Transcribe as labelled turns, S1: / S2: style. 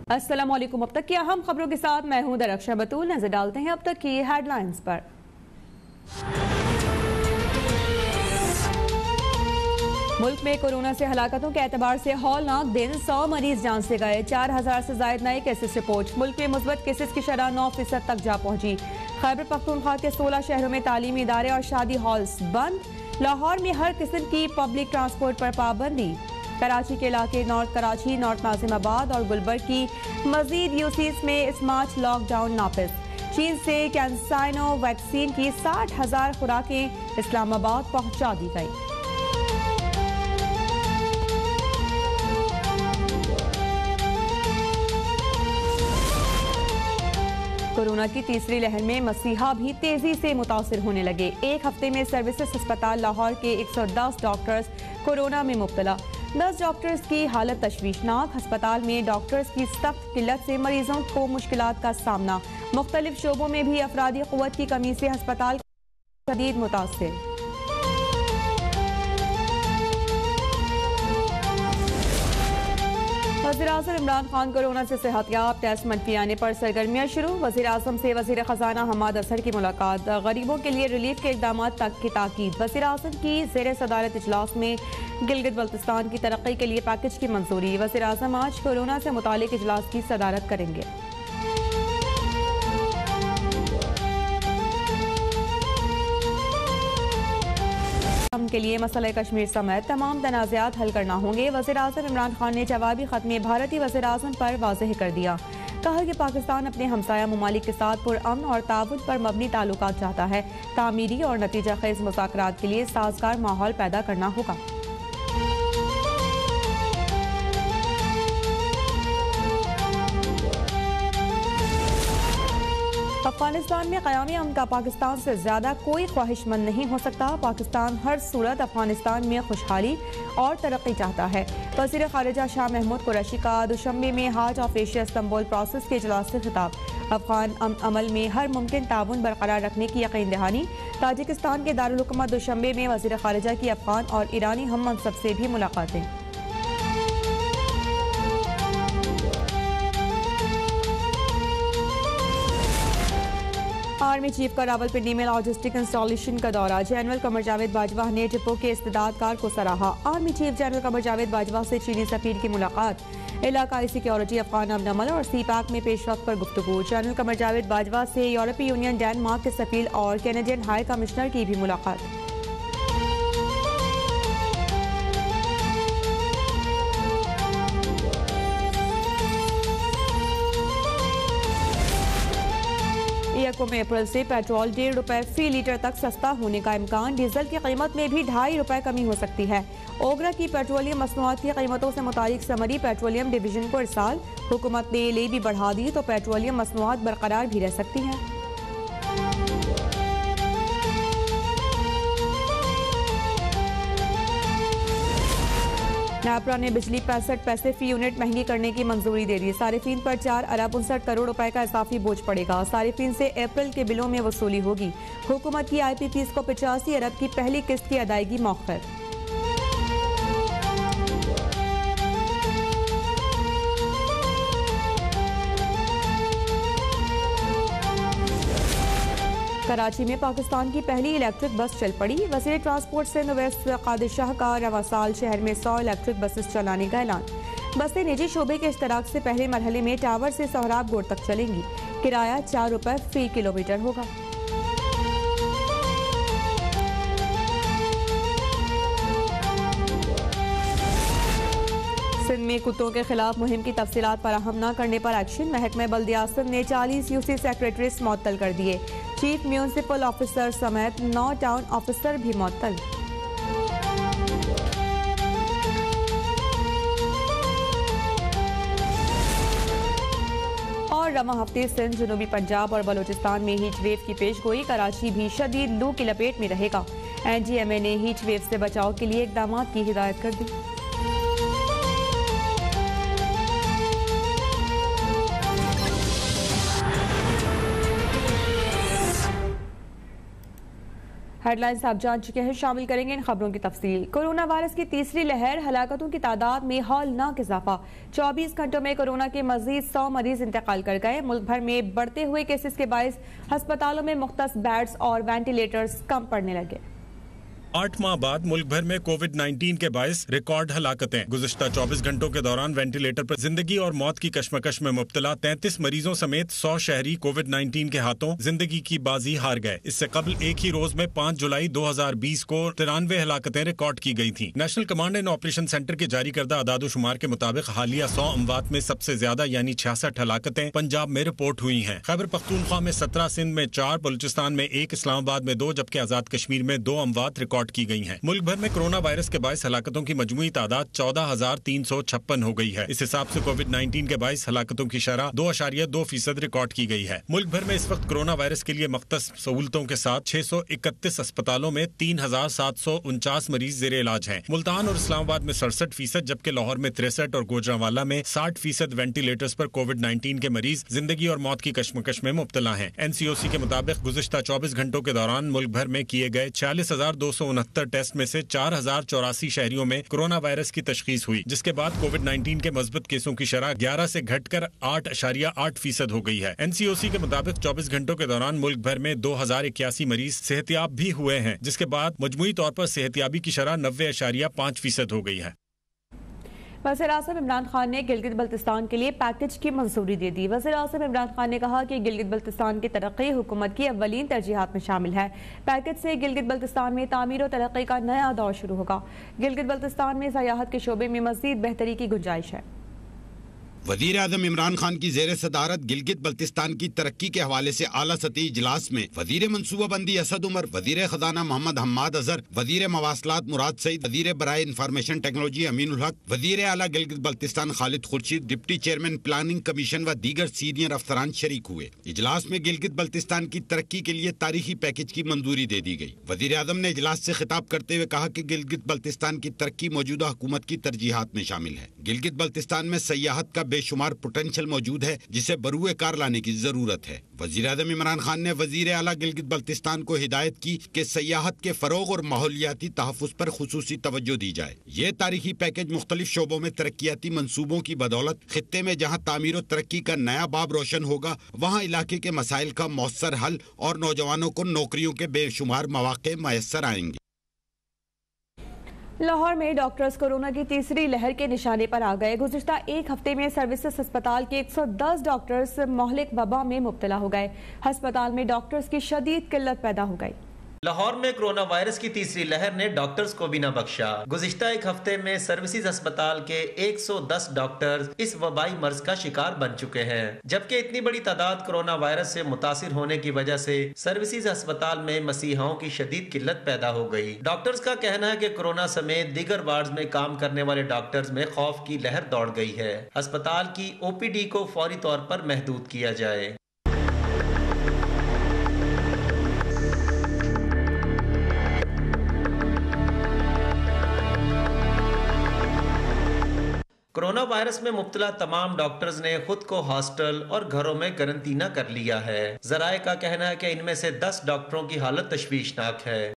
S1: السلام علیکم۔ اب تک کی اہم خبروں کے ساتھ میں ہوں درخشہ بتول۔ نظر ڈالتے ہیں اب تک کی ہیڈ لائنز پر۔ ملک میں کورونا سے ہلاکتوں کے اعتبار سے ہولناک دن، 100 مریض جان سے گئے، 4000 سے زائد نئے کیسز رپورٹ۔ ملک میں مثبت کیسز کی شرح 9% تک جا پہنچی۔ خیبر پختونخوا کے 16 شہروں میں تعلیمی ادارے اور شادی ہالز بند۔ لاہور میں ہر قسم کی پبلک ٹرانسپورٹ پر پابندی۔ کراچی کے علاقے نارتھ کراچی، نارتھ ناظم آباد اور گلبرگ کی مزید یوسیز میں اس مارچ لاک ڈاؤن نافذ۔ چین سے کینسائنو ویکسین کی 60,000 خوراکیں اسلام آباد پہنچا دی گئی۔ کورونا کی تیسری لہر میں مسیحا بھی تیزی سے متاثر ہونے لگے۔ ایک ہفتے میں سروسز ہسپتال لاہور کے 110 ڈاکٹرز کورونا میں مبتلا۔ 10 ڈاکٹرز کی حالت تشویشناک۔ ہسپتال میں ڈاکٹرز کی سخت قلت سے مریضوں کو مشکلات کا سامنا۔ مختلف شعبوں میں بھی افرادی قوت کی کمی سے ہسپتال شدید متاثر۔ وزیراعظم عمران خان کورونا سے صحت یاب، ٹیسٹ منفی آنے پر سرگرمیاں شروع۔ وزیراعظم سے وزیر خزانہ حماد اظہر کی ملاقات۔ غریبوں کے لیے ریلیف کے اقدامات تک کی تاکید۔ وزیراعظم کی زیر صدارت اجلاس میں گلگت بلتستان کی ترقی کے لیے پیکج کی منظوری۔ وزیراعظم آج کورونا سے متعلق اجلاس کی صدارت کریں گے۔ کے لیے مسئلہ کشمیر سمیت تمام تنازعات حل کرنا ہوں گے۔ وزیراعظم عمران خان نے جوابی خط میں بھارتی وزیراعظم پر واضح کر دیا۔ کہا کہ پاکستان اپنے ہمسایہ ممالک کے ساتھ پرامن اور تعاون پر مبنی تعلقات چاہتا ہے۔ تعمیری اور نتیجہ خیز مذاکرات کے لیے سازگار ماحول پیدا کرنا ہوگا۔ افغانستان میں قیام امن کا پاکستان سے زیادہ کوئی خواہش مند نہیں ہو سکتا۔ پاکستان ہر صورت افغانستان میں خوشحالی اور ترقی چاہتا ہے۔ وزیر خارجہ شاہ محمود قریشی کا دوشنبے میں heart of Asia Istanbul process کے اجلاس سے خطاب۔ افغان عمل میں ہر ممکن تعاون برقرار رکھنے کی یقین دہانی۔ تاجکستان کے دارالحکومت دوشنبے میں وزیر خارجہ کی افغان اور ایرانی ہم منصب سے بھی ملاقاتیں۔ آرمی چیف کا راولپنڈی میں لاجسٹک انسٹالیشن کا دورہ۔ جنرل قمر جاوید باجوہ نے ڈپو کے استعداد کار کو سراہا۔ Army chief general Qamar Javed Bajwa سے چینی سفیر کی ملاقات۔ علاقائی سیکیورٹی، افغان امن عمل اور سی پیک میں پیش رفت پر گفتگو۔ جنرل قمر جاوید باجوہ سے یورپی یونین ڈنمارک کے سفیر اور کینیڈین ہائی کمشنر کی بھی ملاقات۔ یکم اپریل سے پیٹرول 1.5 روپے فی لیٹر تک سستا ہونے کا امکان۔ ڈیزل کی قیمت میں بھی 2.5 روپے کمی ہو سکتی ہے۔ اوگرا کی پیٹرولیم مصنوعات کی قیمتوں سے متعلق سمری پیٹرولیم ڈویژن کو ارسال۔ حکومت نے لیوی بڑھا دی تو پیٹرولیم مصنوعات برقرار بھی رہ سکتی ہیں۔ نیپرا نے بجلی 65 پیسے فی یونٹ مہنگی کرنے کی منظوری دے دی۔ صارفین پر 4 ارب 59 کروڑ روپے کا اضافی بوجھ پڑے گا۔ صارفین سے اپریل کے بلوں میں وصولی ہوگی۔ حکومت کی آئی پی پیز کو 85 ارب کی پہلی قسط کی ادائیگی مؤخر۔ کراچی میں پاکستان کی پہلی الیکٹرک بس چل پڑی۔ وزیر ٹرانسپورٹ سندھ اویس قادر شاہ کا رواں سال شہر میں 100 الیکٹرک بسز چلانے کا اعلان۔ بسیں نجی شعبے کے اشتراک سے پہلے مرحلے میں ٹاور سے سہراب گوڑ تک چلیں گی۔ کرایہ 4 روپے فی کلومیٹر ہوگا۔ سندھ میں کتوں کے خلاف مہم کی تفصیلات فراہم نہ کرنے پر ایکشن۔ محکمہ بلدیات سندھ نے 40 یوسی سیکریٹریز معطل کر دیے۔ چیف میونسپل آفیسر سمیت 9 ٹاؤن آفیسر بھی معطل۔ اور رواں ہفتے سندھ، جنوبی پنجاب اور بلوچستان میں ہیٹ ویو کی پیش گوئی۔ کراچی بھی شدید لو کی لپیٹ میں رہے گا۔ این ڈی ایم اے نے ہیٹ ویو سے بچاؤ کے لیے اقدامات کی ہدایت کر دی۔ ہیڈ لائنز آپ جان چکے ہیں، شامل کریں گے ان خبروں کی تفصیل۔ کورونا وائرس کی تیسری لہر، ہلاکتوں کی تعداد میں ہولناک اضافہ۔ 24 گھنٹوں میں کورونا کے مزید 100 مریض انتقال کر گئے۔ ملک بھر میں بڑھتے ہوئے کیسز کے باعث ہسپتالوں میں مختص بیڈز اور وینٹیلیٹرز کم پڑنے لگے۔
S2: 8 ماہ بعد ملک بھر میں کووڈ 19 کے باعث ریکارڈ ہلاکتیں۔ گزشتہ 24 گھنٹوں کے دوران وینٹیلیٹر پر زندگی اور موت کی کشمکش میں مبتلا 33 مریضوں سمیت 100 شہری کووڈ 19 کے ہاتھوں زندگی کی بازی ہار گئے۔ اس سے قبل ایک ہی روز میں 5 جولائی 2020 کو 93 ہلاکتیں ریکارڈ کی گئی تھیں۔ National command and operation centre کے جاری کردہ اعداد و شمار کے مطابق حالیہ 100 اموات میں سب سے زیادہ یعنی 66 ہلاکتیں پنجاب میں رپورٹ ہوئی ہیں۔ خیبر پختونخوا میں 17، سندھ میں 4، بلوچستان میں 1، اسلام آباد میں 2 جبکہ آزاد کشمیر میں 2 اموات ریکارڈ کی گئی ہیں۔ ملک بھر میں کورونا وائرس کے باعث ہلاکتوں کی مجموعی تعداد 14,356 ہو گئی ہے۔ اس حساب سے کووڈ 19 کے باعث ہلاکتوں کی شرح 2.2% ریکارڈ کی گئی ہے۔ ملک بھر میں اس وقت کورونا وائرس کے لیے مختص سہولتوں کے ساتھ 631 اسپتالوں میں 3,749 مریض زیر علاج ہیں۔ ملتان اور اسلام آباد میں 67%، جبکہ لاہور میں 63 اور گوجرانوالہ میں 60% وینٹیلیٹرز پر کووڈ 19 کے مریض زندگی اور موت کی کشمکش میں مبتلا ہیں۔ NCOC کے مطابق گزشتہ 24 گھنٹوں کے دوران ملک بھر میں کیے گئے 46,269 ٹیسٹ میں سے 4,084 شہریوں میں کورونا وائرس کی تشخیص ہوئی، جس کے بعد کووڈ 19 کے مثبت کیسوں کی شرح 11 سے گھٹ کر 8.8% ہو گئی ہے۔ NCOC کے مطابق 24 گھنٹوں کے دوران ملک بھر میں 2,081 مریض صحت یاب بھی ہوئے ہیں، جس کے بعد مجموعی طور پر صحت یابی کی شرح 90.5% ہو گئی ہے۔
S1: وزیر اعظم عمران خان نے گلگت بلتستان کے لیے پیکج کی منظوری دے دی۔ وزیر اعظم عمران خان نے کہا کہ گلگت بلتستان کی ترقی حکومت کی اولین ترجیحات میں شامل ہے۔ پیکج سے گلگت بلتستان میں تعمیر و ترقی کا نیا دور شروع ہوگا۔ گلگت بلتستان میں سیاحت کے شعبے میں مزید بہتری کی گنجائش ہے۔
S3: وزیر اعظم عمران خان کی زیر صدارت گلگت بلتستان کی ترقی کے حوالے سے اعلیٰ سطحی اجلاس میں وزیر منصوبہ بندی اسد عمر، وزیر خزانہ محمد حماد اظہر، وزیر مواصلات مراد سعید، وزیر برائے انفارمیشن ٹیکنالوجی امین الحق، وزیر اعلیٰ Gilgit Baltistan Khalid Khurshid, deputy chairman planning commission و دیگر سینئر افسران شریک ہوئے۔ اجلاس میں گلگت بلتستان کی ترقی کے لیے تاریخی پیکج کی منظوری دے دی گئی۔ وزیر اعظم نے اجلاس سے خطاب کرتے ہوئے کہا کہ گلگت بلتستان کی ترقی موجودہ حکومت کی ترجیحات میں شامل ہے۔ گلگت بلتستان میں سیاحت کا بے شمار پوٹینشل موجود ہے، جسے بروئے کار لانے کی ضرورت ہے۔ وزیر اعظم عمران خان نے وزیر اعلیٰ گلگت بلتستان کو ہدایت کی کہ سیاحت کے فروغ اور ماحولیاتی تحفظ پر خصوصی توجہ دی جائے۔ یہ تاریخی پیکج مختلف شعبوں میں ترقیاتی منصوبوں کی بدولت خطے میں جہاں تعمیر و ترقی کا نیا باب روشن ہوگا، وہاں علاقے کے مسائل کا مؤثر حل اور نوجوانوں کو نوکریوں کے بے شمار مواقع میسر آئیں گے۔
S1: لاہور میں ڈاکٹرز کورونا کی تیسری لہر کے نشانے پر آ گئے۔ گزشتہ ایک ہفتے میں سروسز ہسپتال کے 110 ڈاکٹرز مہلک وبا میں مبتلا ہو گئے۔ ہسپتال میں ڈاکٹرز کی شدید قلت پیدا ہو گئی۔
S4: لاہور میں کورونا وائرس کی تیسری لہر نے ڈاکٹرز کو بھی نہ بخشا۔ گزشتہ ایک ہفتے میں سروسز ہسپتال کے 110 ڈاکٹرز اس وبائی مرض کا شکار بن چکے ہیں، جبکہ اتنی بڑی تعداد کورونا وائرس سے متاثر ہونے کی وجہ سے سروسز ہسپتال میں مسیحاؤں کی شدید قلت پیدا ہو گئی۔ ڈاکٹرز کا کہنا ہے کہ کورونا سمیت دیگر وارڈز میں کام کرنے والے ڈاکٹرز میں خوف کی لہر دوڑ گئی ہے۔ ہسپتال کی OPD کو فوری طور پر محدود کیا جائے۔ کورونا وائرس میں مبتلا تمام ڈاکٹرز نے خود کو ہاسٹل اور گھروں میں قرنطینہ کر لیا ہے۔ ذرائع کا کہنا ہے کہ ان میں سے 10 ڈاکٹروں کی حالت تشویشناک ہے۔